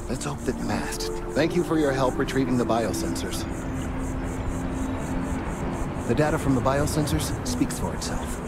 Let's hope that Mast. Thank you for your help retrieving the biosensors. The data from the biosensors speaks for itself.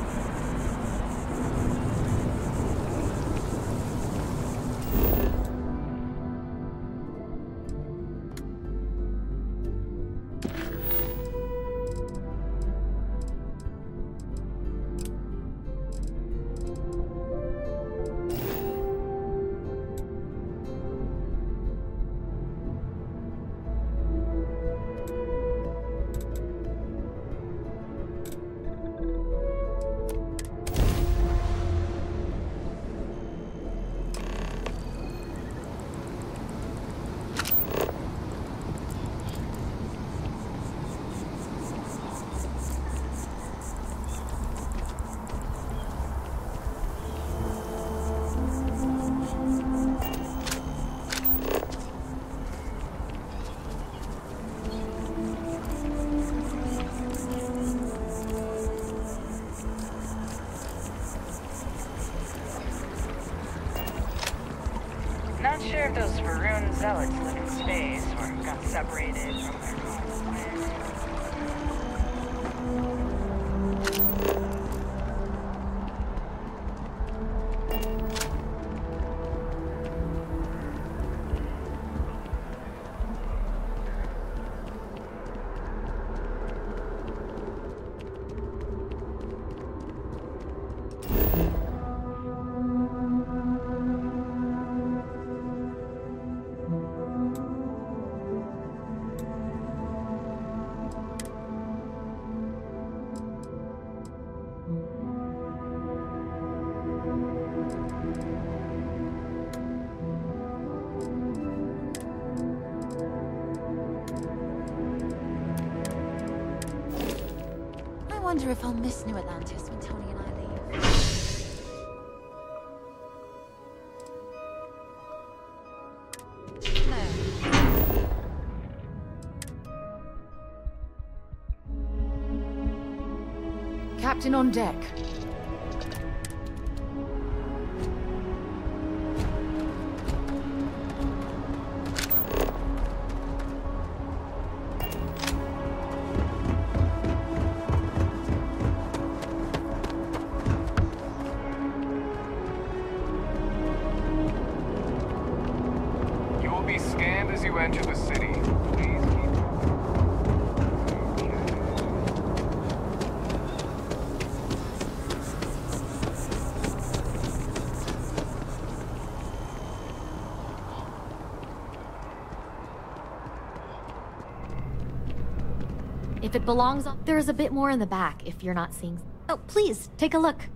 Not sure if those Varun zealots live in space or got separated from their own I wonder if I'll miss New Atlantis when Tony and I leave. No. Captain on deck. As you enter the city, please keep... If it belongs on... There is a bit more in the back if you're not seeing... Oh, please, take a look.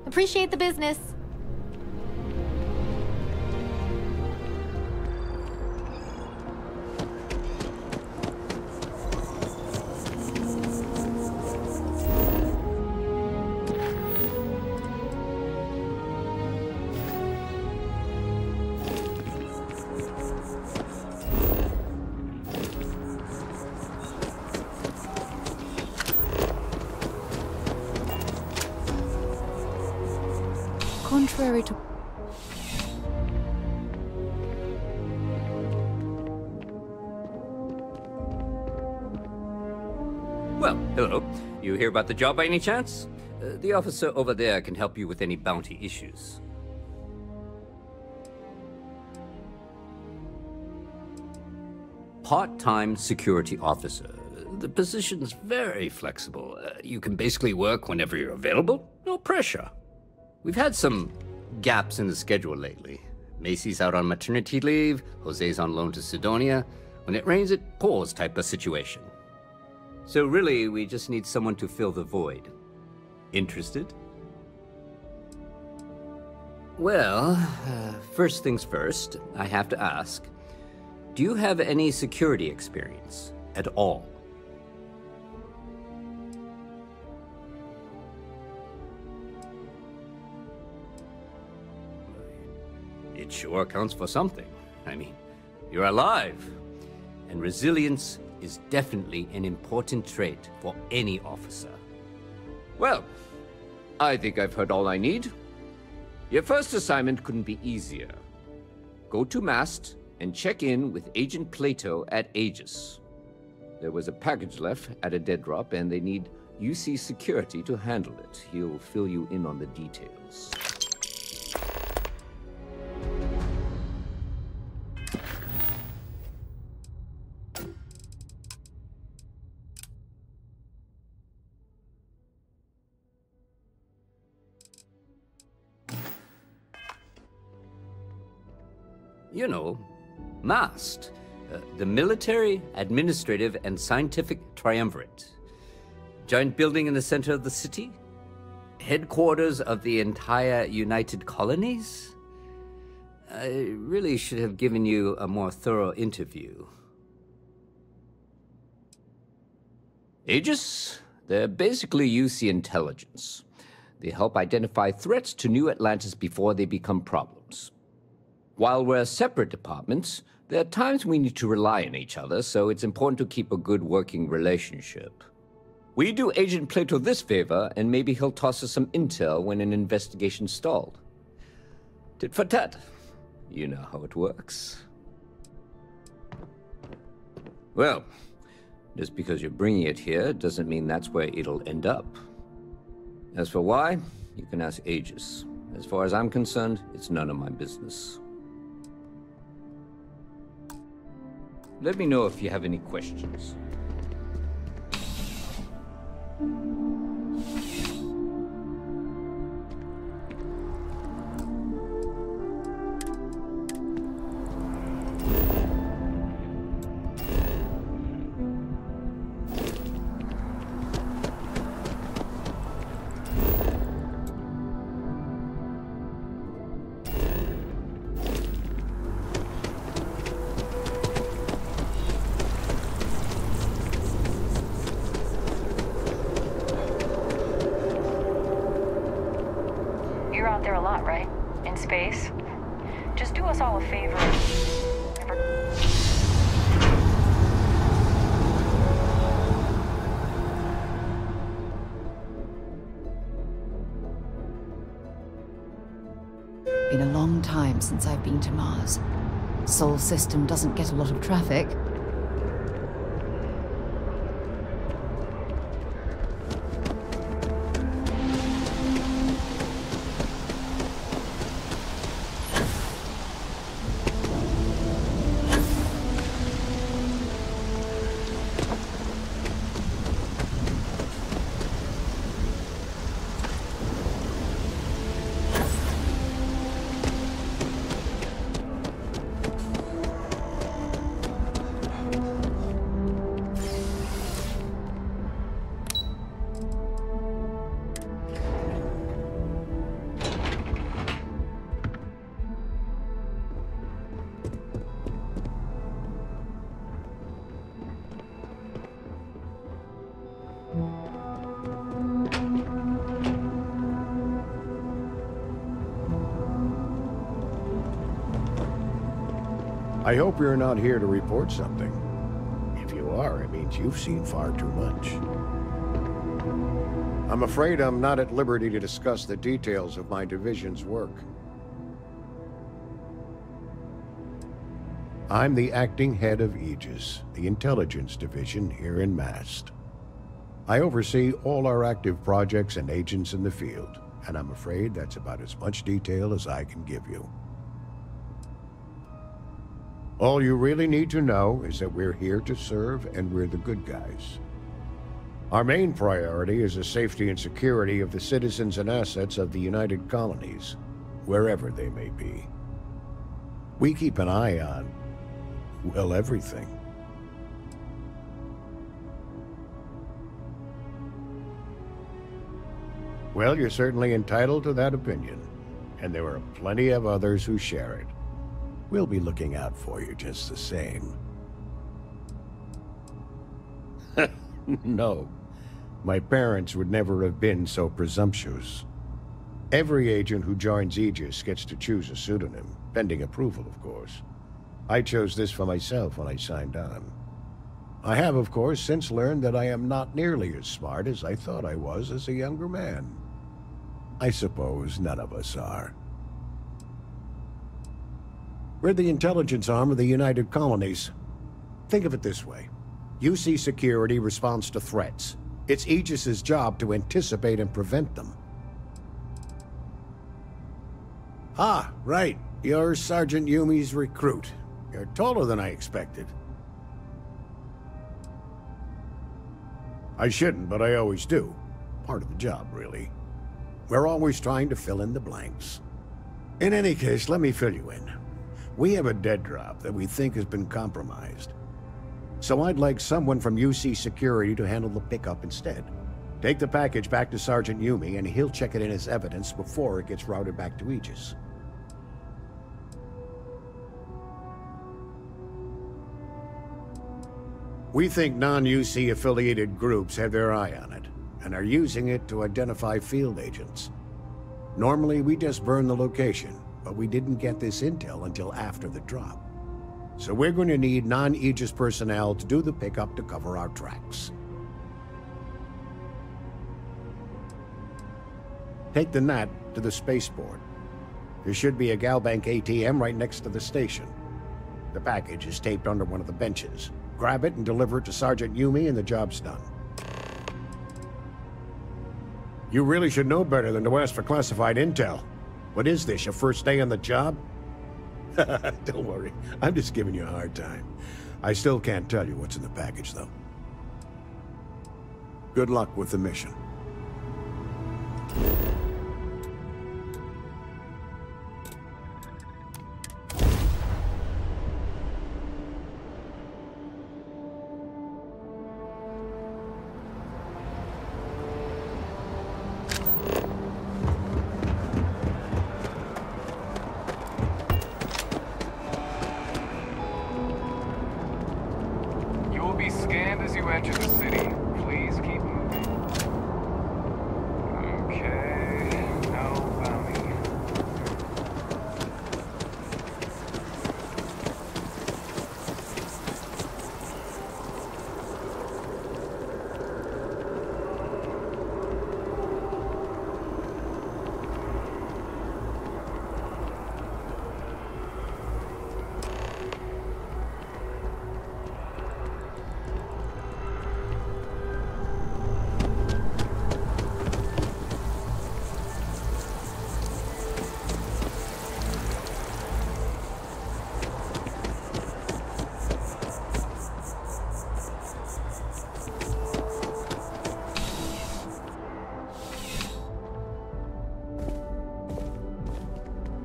Appreciate the business. Contrary to... Well, hello. You hear about the job by any chance? The officer over there can help you with any bounty issues. Part-time security officer. The position's very flexible. You can basically work whenever you're available. No pressure. We've had some gaps in the schedule lately. Macy's out on maternity leave, Jose's on loan to Sidonia. When it rains, it pours type of situation. So really, we just need someone to fill the void. Interested? Well, first things first, I have to ask, do you have any security experience at all? It sure counts for something. I mean, you're alive. And resilience is definitely an important trait for any officer. Well, I think I've heard all I need. Your first assignment couldn't be easier. Go to Mast and check in with Agent Plato at Aegis. There was a package left at a dead drop, and they need UC security to handle it. He'll fill you in on the details. You know, MAST, the Military, Administrative, and Scientific Triumvirate. Giant building in the center of the city? Headquarters of the entire United Colonies? I really should have given you a more thorough interview. Aegis? They're basically UC intelligence. They help identify threats to New Atlantis before they become problems. While we're separate departments, there are times we need to rely on each other, so it's important to keep a good working relationship. We do Agent Plato this favor, and maybe he'll toss us some intel when an investigation stalled. Tit for tat. You know how it works. Well, just because you're bringing it here doesn't mean that's where it'll end up. As for why, you can ask Aegis. As far as I'm concerned, it's none of my business. Let me know if you have any questions. You're out there a lot, right? In space? Just do us all a favor. Been a long time since I've been to Mars. Sol system doesn't get a lot of traffic. I hope you're not here to report something. If you are, it means you've seen far too much. I'm afraid I'm not at liberty to discuss the details of my division's work. I'm the acting head of Aegis, the intelligence division here in Mast. I oversee all our active projects and agents in the field, and I'm afraid that's about as much detail as I can give you. All you really need to know is that we're here to serve and we're the good guys. Our main priority is the safety and security of the citizens and assets of the United Colonies, wherever they may be. We keep an eye on, well, everything. Well, you're certainly entitled to that opinion, and there are plenty of others who share it. We'll be looking out for you just the same. No, my parents would never have been so presumptuous. Every agent who joins Aegis gets to choose a pseudonym, pending approval, of course. I chose this for myself when I signed on. I have, of course, since learned that I am not nearly as smart as I thought I was as a younger man. I suppose none of us are. We're the intelligence arm of the United Colonies. Think of it this way. UC Security responds to threats. It's Aegis's job to anticipate and prevent them. Ah, right. You're Sergeant Yumi's recruit. You're taller than I expected. I shouldn't, but I always do. Part of the job, really. We're always trying to fill in the blanks. In any case, let me fill you in. We have a dead drop that we think has been compromised. So I'd like someone from UC Security to handle the pickup instead. Take the package back to Sergeant Yumi, and he'll check it in as evidence before it gets routed back to Aegis. We think non-UC affiliated groups have their eye on it, and are using it to identify field agents. Normally, we just burn the location, but we didn't get this intel until after the drop. So we're going to need non-Aegis personnel to do the pickup to cover our tracks. Take the NAT to the spaceport. There should be a Galbank ATM right next to the station. The package is taped under one of the benches. Grab it and deliver it to Sergeant Yumi and the job's done. You really should know better than to ask for classified intel. What is this, your first day on the job? Don't worry, I'm just giving you a hard time. I still can't tell you what's in the package, though. Good luck with the mission.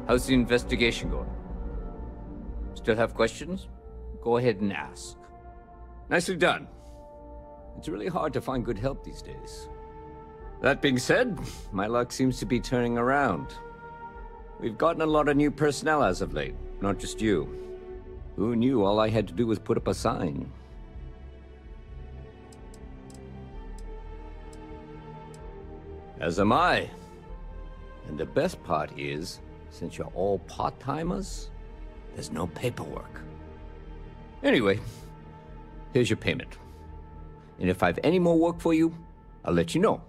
How's the investigation going? Still have questions? Go ahead and ask. Nicely done. It's really hard to find good help these days. That being said, my luck seems to be turning around. We've gotten a lot of new personnel as of late, not just you. Who knew all I had to do was put up a sign? As am I. And the best part is, since you're all part-timers, there's no paperwork. Anyway, here's your payment. And if I have any more work for you, I'll let you know.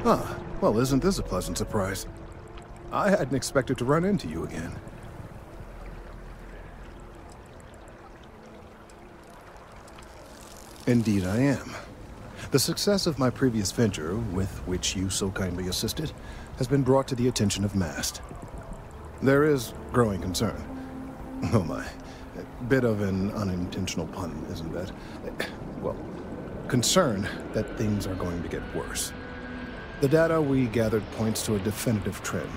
Ah, well, isn't this a pleasant surprise? I hadn't expected to run into you again. Indeed I am. The success of my previous venture, with which you so kindly assisted, has been brought to the attention of MAST. There is growing concern. Oh my. Bit of an unintentional pun, isn't it? Well, concern that things are going to get worse. The data we gathered points to a definitive trend.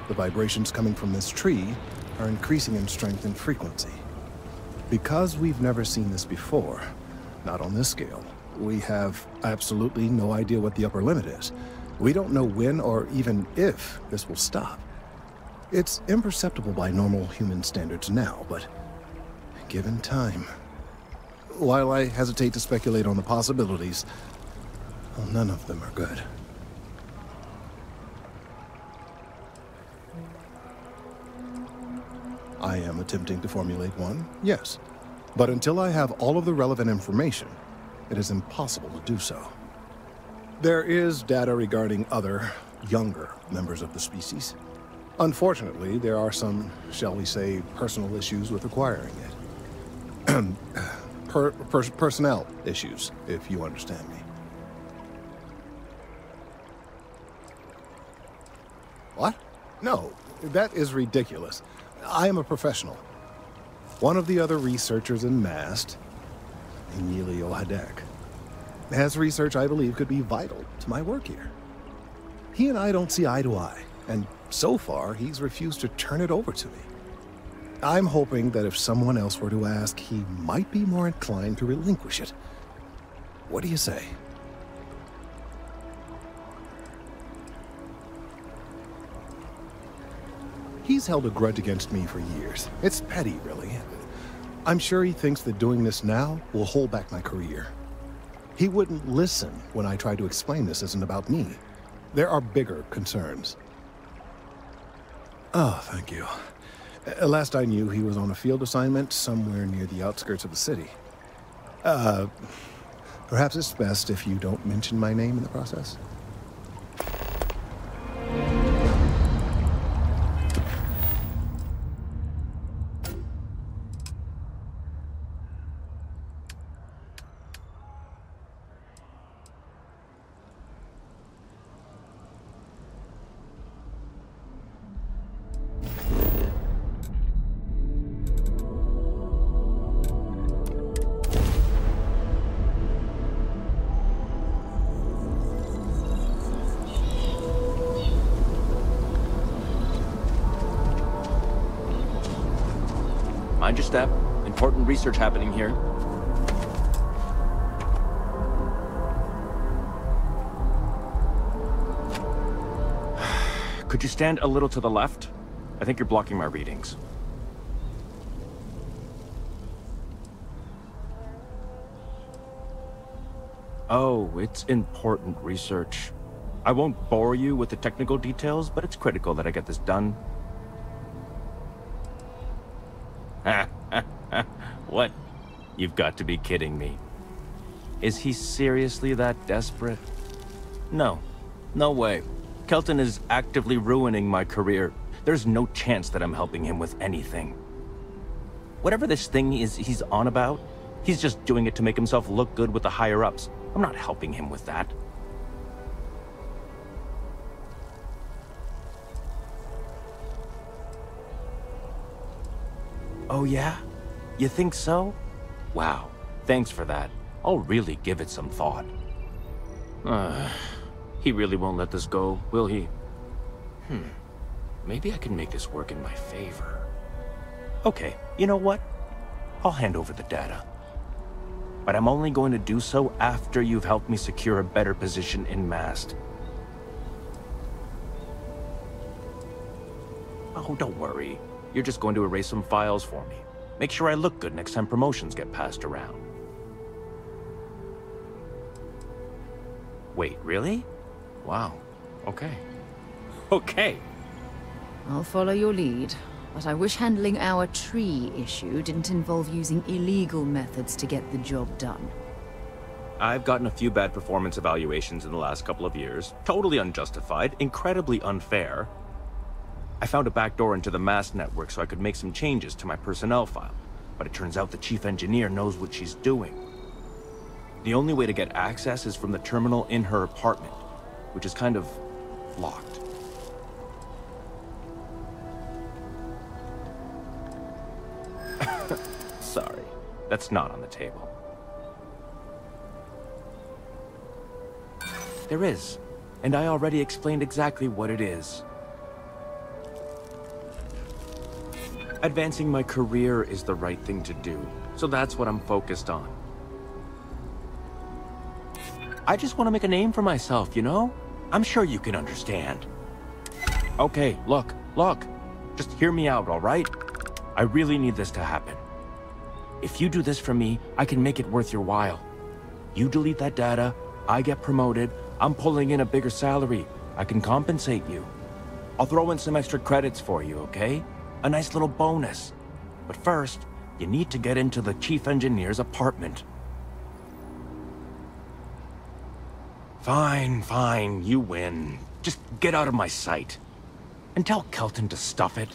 The vibrations coming from this tree are increasing in strength and frequency. Because we've never seen this before, not on this scale, we have absolutely no idea what the upper limit is. We don't know when or even if this will stop. It's imperceptible by normal human standards now, but given time. While I hesitate to speculate on the possibilities, well, none of them are good. I am attempting to formulate one, yes. But until I have all of the relevant information, it is impossible to do so. There is data regarding other, younger members of the species. Unfortunately, there are some, shall we say, personal issues with acquiring it. Personnel issues, if you understand me. What? No, that is ridiculous. I am a professional. One of the other researchers in MAST, Emilio Hadek, has research I believe could be vital to my work here. He and I don't see eye to eye, and so far he's refused to turn it over to me. I'm hoping that if someone else were to ask, he might be more inclined to relinquish it. What do you say? He's held a grudge against me for years. It's petty, really. I'm sure he thinks that doing this now will hold back my career. He wouldn't listen when I tried to explain this isn't about me. There are bigger concerns. Oh, thank you. Last I knew, he was on a field assignment somewhere near the outskirts of the city. Perhaps it's best if you don't mention my name in the process. Mind your step. Important research happening here. Could you stand a little to the left? I think you're blocking my readings. Oh, it's important research. I won't bore you with the technical details, but it's critical that I get this done. What? You've got to be kidding me. Is he seriously that desperate? No. No way. Kelton is actively ruining my career. There's no chance that I'm helping him with anything. Whatever this thing is he's on about, he's just doing it to make himself look good with the higher-ups. I'm not helping him with that. Oh yeah? You think so? Wow, thanks for that. I'll really give it some thought. He really won't let this go, will he? Maybe I can make this work in my favor. Okay, you know what? I'll hand over the data. But I'm only going to do so after you've helped me secure a better position in MAST. Oh, don't worry. You're just going to erase some files for me. Make sure I look good next time promotions get passed around. Wait, really? Wow. Okay. Okay. I'll follow your lead, but I wish handling our tree issue didn't involve using illegal methods to get the job done. I've gotten a few bad performance evaluations in the last couple of years. Totally unjustified, incredibly unfair. I found a backdoor into the MAST network so I could make some changes to my personnel file. But it turns out the chief engineer knows what she's doing. The only way to get access is from the terminal in her apartment, which is kind of locked. Sorry, that's not on the table. There is, and I already explained exactly what it is. Advancing my career is the right thing to do, so that's what I'm focused on. I just want to make a name for myself, you know? I'm sure you can understand. Okay, look. Just hear me out, all right? I really need this to happen. If you do this for me, I can make it worth your while. You delete that data, I get promoted, I'm pulling in a bigger salary. I can compensate you. I'll throw in some extra credits for you, okay? A nice little bonus. But first, you need to get into the chief engineer's apartment. Fine, you win. Just get out of my sight. And tell Kelton to stuff it.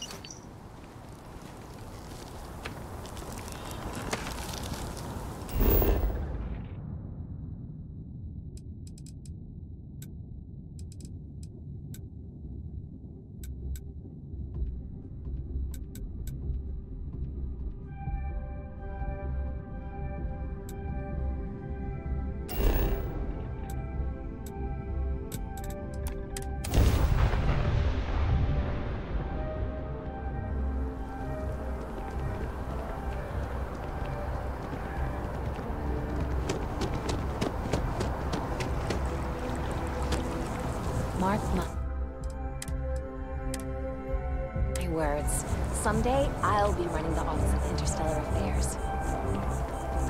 My words. Someday, I'll be running the Office of Interstellar Affairs.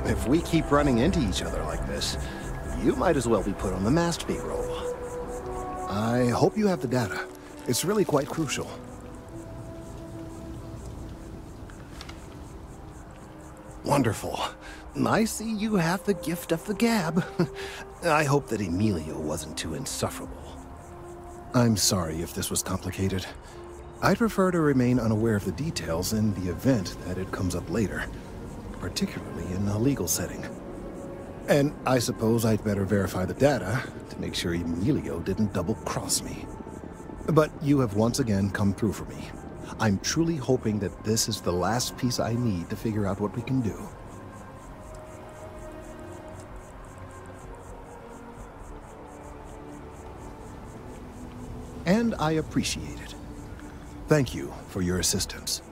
If we keep running into each other like this, you might as well be put on the MAST payroll. I hope you have the data. It's really quite crucial. Wonderful. I see you have the gift of the gab. I hope that Emilio wasn't too insufferable. I'm sorry if this was complicated. I'd prefer to remain unaware of the details in the event that it comes up later, particularly in a legal setting. And I suppose I'd better verify the data to make sure Emilio didn't double-cross me. But you have once again come through for me. I'm truly hoping that this is the last piece I need to figure out what we can do. And I appreciate it. Thank you for your assistance.